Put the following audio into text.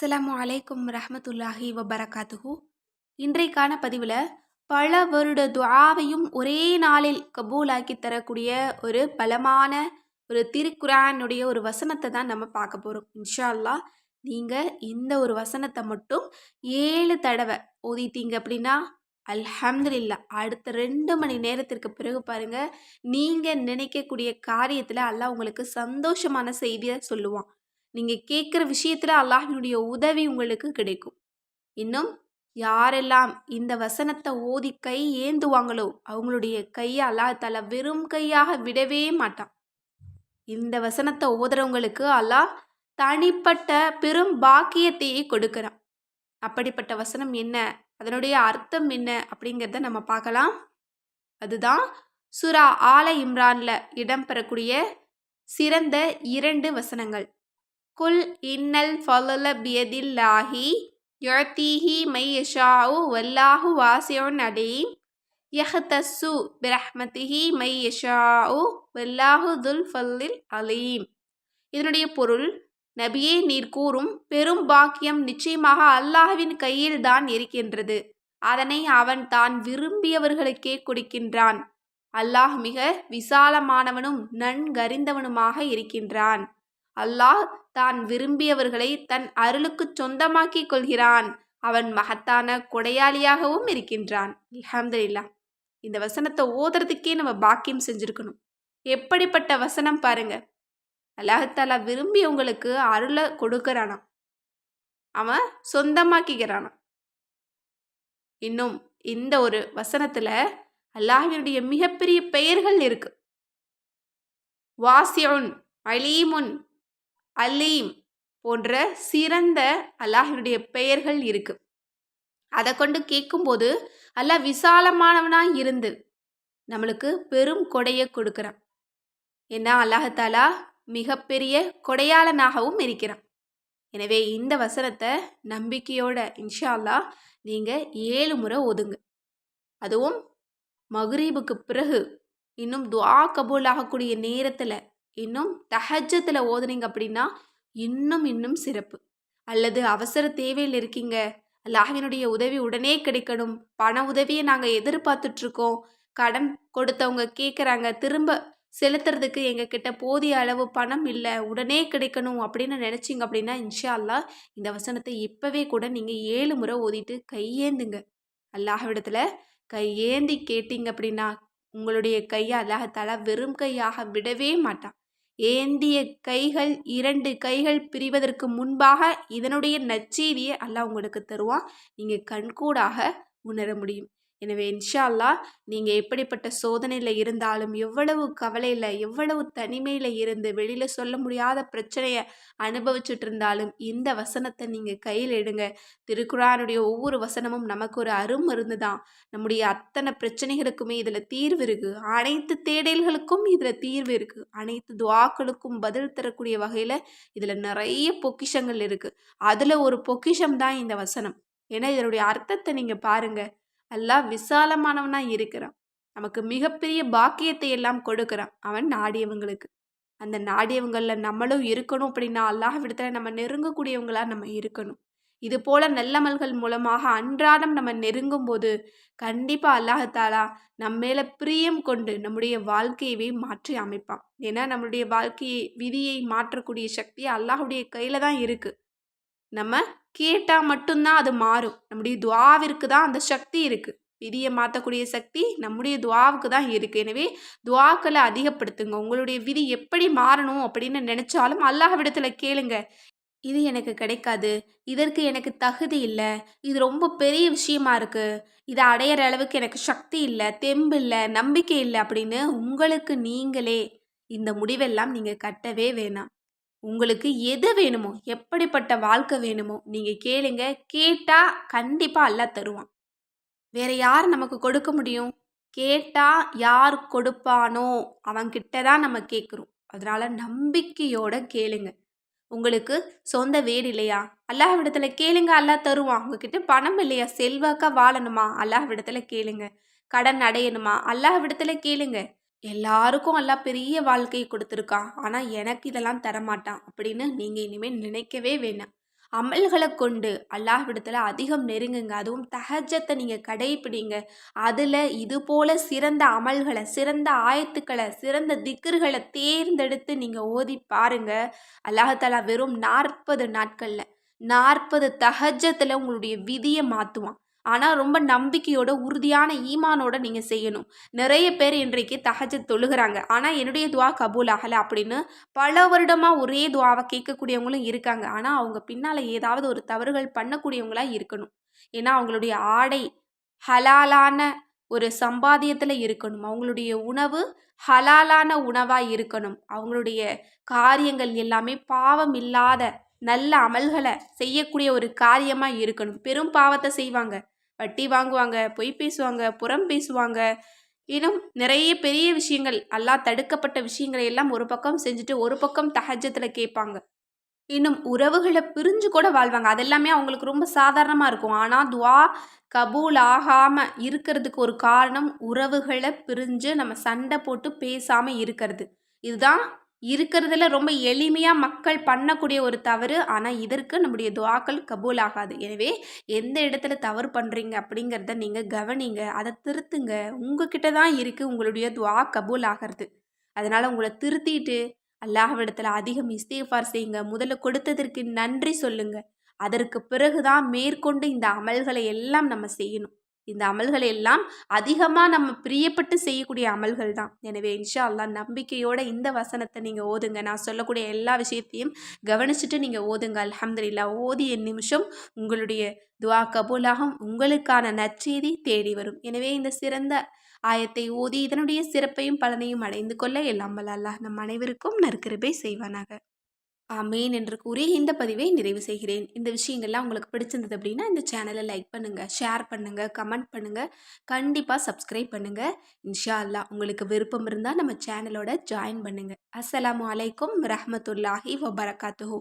அஸ்ஸலாமு அலைக்கும் ரஹ்மத்துல்லாஹி வபரகாத்துஹு. இன்றைக்கான பதிவில் பல வருட துஆவையும் ஒரே நாளில் கபூலாக்கி தரக்கூடிய ஒரு பலமான ஒரு திருக்குரானுடைய ஒரு வசனத்தை தான் நம்ம பார்க்க போகிறோம். இன்ஷா அல்லாஹ் நீங்கள் இந்த ஒரு வசனத்தை மட்டும் 7 தடவை ஓதிட்டீங்க அப்படின்னா அல்ஹம்துலில்லாஹ் அடுத்த 2 மணி நேரத்திற்கு பிறகு பாருங்க, நீங்கள் நினைக்கக்கூடிய காரியத்தில் அல்லாஹ் உங்களுக்கு சந்தோஷமான செய்தியை சொல்லுவான். நீங்க கேட்குற விஷயத்துல அல்லாஹ்வினுடைய உதவி உங்களுக்கு கிடைக்கும். இன்னும் யாரெல்லாம் இந்த வசனத்தை ஓதி கை ஏந்துவாங்களோ அவங்களுடைய கையை அல்லாஹ் தஆலா வெறும் கையாக விடவே மாட்டான். இந்த வசனத்தை ஓதுறவங்களுக்கு அல்லாஹ் தனிப்பட்ட பெரும் பாக்கியத்தையே கொடுக்கிறான். அப்படிப்பட்ட வசனம் என்ன, அதனுடைய அர்த்தம் என்ன அப்படிங்கிறத நம்ம பார்க்கலாம். அதுதான் சூரா ஆல இம்ரான்ல இடம்பெறக்கூடிய சிறந்த 2 வசனங்கள். குல் இன்னல் ஃபலல பியதில்லாஹி யுஅதீஹி மை யஷாஉ வல்லாஹு வாசிஉன் அலீம் யஹ்தஸ்ஸு பிரஹ்மதிஹி மை யஷாஉ வல்லாஹு துல் ஃபல்லில் அலீம். இதனுடைய பொருள், நபியே நீர் கூறும் பெரும் பாக்கியம் நிச்சயமாக அல்லாஹ்வின் கையில் தான் இருக்கின்றது. அதனை அவன் தான் விரும்பியவர்களுக்கே கொடுக்கின்றான். அல்லாஹ் மிக விசாலமானவனும் நன்கறிந்தவனுமாக இருக்கின்றான். அல்லாஹ் தான் விரும்பியவர்களை தன் அருளுக்கு சொந்தமாக்கிக் கொள்கிறான். அவன் மகத்தான கொடையாளியாகவும் இருக்கின்றான். அல்ஹம்துலில்லாஹ். இந்த வசனத்தை ஓதுறதுக்கே நம்ம பாக்கியம் செஞ்சிருக்கணும். எப்படிப்பட்ட வசனம் பாருங்க. அல்லாஹ் தஆலா விரும்பியவங்களுக்கு அருளை கொடுக்கறானா, அவன் சொந்தமாக்கிக்கிறானா. இன்னும் இந்த ஒரு வசனத்துல அல்லாஹ்வினுடைய மிகப்பெரிய பெயர்கள் இருக்கு. வாசிஉன், அலீமுன், அலீம் போன்ற சிறந்த அல்லாஹ்வினுடைய பெயர்கள் இருக்கு. அதை கொண்டு கேட்கும்போது அல்லாஹ் விசாலமானவனா இருந்து நம்மளுக்கு பெரும் கொடையை கொடுக்கிறான். ஏன்னா அல்லாஹ் தஆலா மிகப்பெரிய கொடையாளனாகவும் இருக்கிறான். எனவே இந்த வசனத்தை நம்பிக்கையோட இன்ஷா அல்லாஹ் நீங்க 7 முறை ஓதுங்க. அதுவும் மக்ரீபுக்கு பிறகு, இன்னும் துஆ கபூல் ஆகக்கூடிய நேரத்தில், இன்னும் தஹஜ்ஜுல ஓதுனீங்க அப்படின்னா இன்னும் சிறப்பு. அல்லது அவசர தேவையில் இருக்கீங்க, அல்லாஹ்வினுடைய உதவி உடனே கிடைக்கணும், பண உதவியை நாங்கள் எதிர்பார்த்துட்ருக்கோம், கடன் கொடுத்தவங்க கேட்குறாங்க, திரும்ப செலுத்துறதுக்கு எங்ககிட்ட போதிய அளவு பணம் இல்லை, உடனே கிடைக்கணும் அப்படின்னு நினச்சிங்க அப்படின்னா இன்ஷா அல்லாஹ் இந்த வசனத்தை இப்போவே கூட நீங்கள் 7 முறை ஓதிட்டு கையேந்துங்க. அல்லாஹ்விடத்தில் கையேந்தி கேட்டீங்க அப்படின்னா உங்களுடைய கையை அல்லாஹ் தஆலா வெறும் கையாக விடவே மாட்டான். ஏந்திய கைகள் 2 கைகள் பிரிவதற்கு முன்பாக இதனுடைய நற்செய்தியை அல்லாஹ் உங்களுக்கு தருவான். நீங்கள் கண்கூடாக உணர முடியும். எனவே இன்ஷா அல்லாஹ் நீங்கள் எப்படிப்பட்ட சோதனையில் இருந்தாலும், எவ்வளவு கவலையில், எவ்வளவு தனிமையில் இருந்து வெளியில் சொல்ல முடியாத பிரச்சனையை அனுபவிச்சுட்டு இருந்தாலும் இந்த வசனத்தை நீங்கள் கையில் எடுங்க. திருக்குரானுடைய ஒவ்வொரு வசனமும் நமக்கு ஒரு அருமருந்து தான். நம்முடைய அத்தனை பிரச்சனைகளுக்குமே இதில் தீர்வு இருக்குது. அனைத்து தேடல்களுக்கும் இதில் தீர்வு இருக்குது. அனைத்து துஆக்களுக்கும் பதில் தரக்கூடிய வகையில் இதில் நிறைய பொக்கிஷங்கள் இருக்குது. அதில் ஒரு பொக்கிஷம் தான் இந்த வசனம். ஏன்னா இதனுடைய அர்த்தத்தை நீங்கள் பாருங்கள். அல்லாஹ் விசாலமானவனா இருக்கிறான். நமக்கு மிகப்பெரிய பாக்கியத்தை எல்லாம் கொடுக்குறான் அவன் நாடியவங்களுக்கு. அந்த நாடியவங்களில் நம்மளும் இருக்கணும் அப்படின்னா அல்லாஹ்விடத்தில் நம்ம நெருங்கக்கூடியவங்களா நம்ம இருக்கணும். இது போல நல்லமல்கள் மூலமாக அன்றாடம் நம்ம நெருங்கும் போது கண்டிப்பாக அல்லாஹ் தஆலா நம்ம மேலே பிரியம் கொண்டு நம்முடைய வாழ்க்கையவே மாற்றி அமைப்பான். ஏன்னா நம்மளுடைய வாழ்க்கையை விதியை மாற்றக்கூடிய சக்தி அல்லாஹ்வுடைய கையில் தான் இருக்குது. நம்ம கேட்டால் மட்டும்தான் அது மாறும். நம்முடைய துஆவிற்கு தான் அந்த சக்தி இருக்குது. விதியை மாற்றக்கூடிய சக்தி நம்முடைய துஆவுக்கு தான் இருக்குது. எனவே துஆக்களை அதிகப்படுத்துங்க. உங்களுடைய விதி எப்படி மாறணும் அப்படின்னு நினச்சாலும் அல்லாஹ்விடத்தில் கேளுங்க. இது எனக்கு கிடைக்காது, இதற்கு எனக்கு தகுதி இல்லை, இது ரொம்ப பெரிய விஷயமா இருக்குது, இதை அடையிற அளவுக்கு எனக்கு சக்தி இல்லை, தெம்பு இல்லை, நம்பிக்கை இல்லை அப்படின்னு உங்களுக்கு நீங்களே இந்த முடிவெல்லாம் நீங்கள் கட்டவே வேணாம். உங்களுக்கு எது வேணுமோ, எப்படிப்பட்ட வாழ்க்கை வேணுமோ நீங்கள் கேளுங்க. கேட்டால் கண்டிப்பாக அல்லாஹ் தருவான். வேற யார் நமக்கு கொடுக்க முடியும்? கேட்டால் யார் கொடுப்பானோ அவன்கிட்ட தான் நம்ம கேட்குறோம். அதனால் நம்பிக்கையோட கேளுங்க. உங்களுக்கு சொந்த வீடு இல்லையா, அல்லாஹ்விடத்தில் கேளுங்க, அல்லாஹ் தருவான். உங்ககிட்ட பணம் இல்லையா, செல்வாக்காக வாழணுமா, அல்லாஹ்விடத்தில் கேளுங்க. கடன் அடையணுமா, அல்லாஹ்விடத்தில் கேளுங்க. எல்லாருக்கும் அல்லாஹ் பெரிய வாழ்க்கையை கொடுத்துருக்கான், ஆனால் எனக்கு இதெல்லாம் தரமாட்டான் அப்படின்னு நீங்கள் இனிமேல் நினைக்கவே வேணாம். அமல்களை கொண்டு அல்லாஹ்விடத்தில் அதிகம் நெருங்குங்க. அதுவும் தஹஜத்தை நீங்கள் கடைப்பிடிங்க. அதில் இது போல சிறந்த அமல்களை, சிறந்த ஆயத்துக்களை, சிறந்த திக்ர்களை தேர்ந்தெடுத்து நீங்கள் ஓதி பாருங்க. அல்லாஹ் வெறும் 40 நாட்களில் 40 தஹஜத்தில் உங்களுடைய விதியை மாற்றுவான். ஆனால் ரொம்ப நம்பிக்கையோட உறுதியான ஈமானோட நீங்கள் செய்யணும். நிறைய பேர் இன்றைக்கு தஹஜத் தொழுகிறாங்க, ஆனால் என்னுடைய துவா கபூல் ஆகலை அப்படின்னு பல வருடமாக ஒரே துவாவை கேட்கக்கூடியவங்களும் இருக்காங்க. ஆனால் அவங்க பின்னால் ஏதாவது ஒரு தவறுகள் பண்ணக்கூடியவங்களா இருக்கணும். ஏன்னா அவங்களுடைய ஆடை ஹலாலான ஒரு சம்பாத்தியத்தில் இருக்கணும். அவங்களுடைய உணவு ஹலாலான உணவாக இருக்கணும். அவங்களுடைய காரியங்கள் எல்லாமே பாவம் இல்லாத நல்ல அமல்களை செய்யக்கூடிய ஒரு காரியமாக இருக்கணும். பெரும் பாவத்தை செய்வாங்க, வட்டி வாங்குவாங்க, பொய் பேசுவாங்க, புறம் பேசுவாங்க, இன்னும் நிறைய பெரிய விஷயங்கள், அல்லாஹ் தடுக்கப்பட்ட விஷயங்களை எல்லாம் ஒரு பக்கம் செஞ்சுட்டு ஒரு பக்கம் தஹஜத்தில் கேட்பாங்க. இன்னும் உறவுகளை பிரிஞ்சு கூட வாழ்வாங்க. அதெல்லாமே அவங்களுக்கு ரொம்ப சாதாரணமாக இருக்கும். ஆனால் துவா கபூல் ஆகாமல் இருக்கிறதுக்கு ஒரு காரணம் உறவுகளை பிரிஞ்சு நம்ம சண்டை போட்டு பேசாமல் இருக்கிறது. இதுதான் இருக்கிறதுல ரொம்ப எளிமையாக மக்கள் பண்ணக்கூடிய ஒரு தவறு. ஆனால் இதற்கு நம்முடைய துவாக்கள் கபூல் ஆகாது. எனவே எந்த இடத்துல தவறு பண்ணுறீங்க அப்படிங்கிறத நீங்கள் கவனிங்க, அதை திருத்துங்க. உங்ககிட்ட தான் இருக்குது உங்களுடைய துவா கபூல் ஆகிறது. அதனால் உங்களை திருத்திட்டு அல்லாஹ்விடத்தில் அதிகம் இஸ்திக்ஃபார் செய்யுங்க. முதல்ல கொடுத்ததற்கு நன்றி சொல்லுங்க. அதற்கு பிறகுதான் மேற்கொண்டு இந்த அமல்களை எல்லாம் நம்ம செய்யணும். இந்த அமல்களை எல்லாம் அதிகமாக நம்ம பிரியப்பட்டு செய்யக்கூடிய அமல்கள் தான். எனவே இன்ஷா அல்லாஹ் நம்பிக்கையோட இந்த வசனத்தை நீங்கள் ஓதுங்க. நான் சொல்லக்கூடிய எல்லா விஷயத்தையும் கவனிச்சுட்டு நீங்கள் ஓதுங்க. அல்ஹம்துலில்லாஹ். ஓதிய நிமிஷம் உங்களுடைய துவா கபூலாகும். உங்களுக்கான நற்செய்தி தேடி வரும். எனவே இந்த சிறந்த ஆயத்தை ஓதி இதனுடைய சிறப்பையும் பலனையும் அடைந்து கொள்ள எல்லாம் வல்ல அல்லாஹ் நம் அனைவருக்கும் நற்கிருபை செய்வானாக. ஆமீன் என்று கூறி இந்த பதிவை நிறைவு செய்கிறேன். இந்த விஷயங்கள்லாம் உங்களுக்கு பிடிச்சிருந்தது அப்படின்னா இந்த சேனலை லைக் பண்ணுங்கள், ஷேர் பண்ணுங்கள், கமெண்ட் பண்ணுங்கள், கண்டிப்பாக சப்ஸ்கிரைப் பண்ணுங்கள். இன்ஷா அல்லாஹ் உங்களுக்கு விருப்பம் இருந்தால் நம்ம சேனலோட ஜாயின் பண்ணுங்கள். அஸ்ஸலாமு அலைக்கும் வரஹ்மத்துல்லாஹி வபரகாத்துஹு.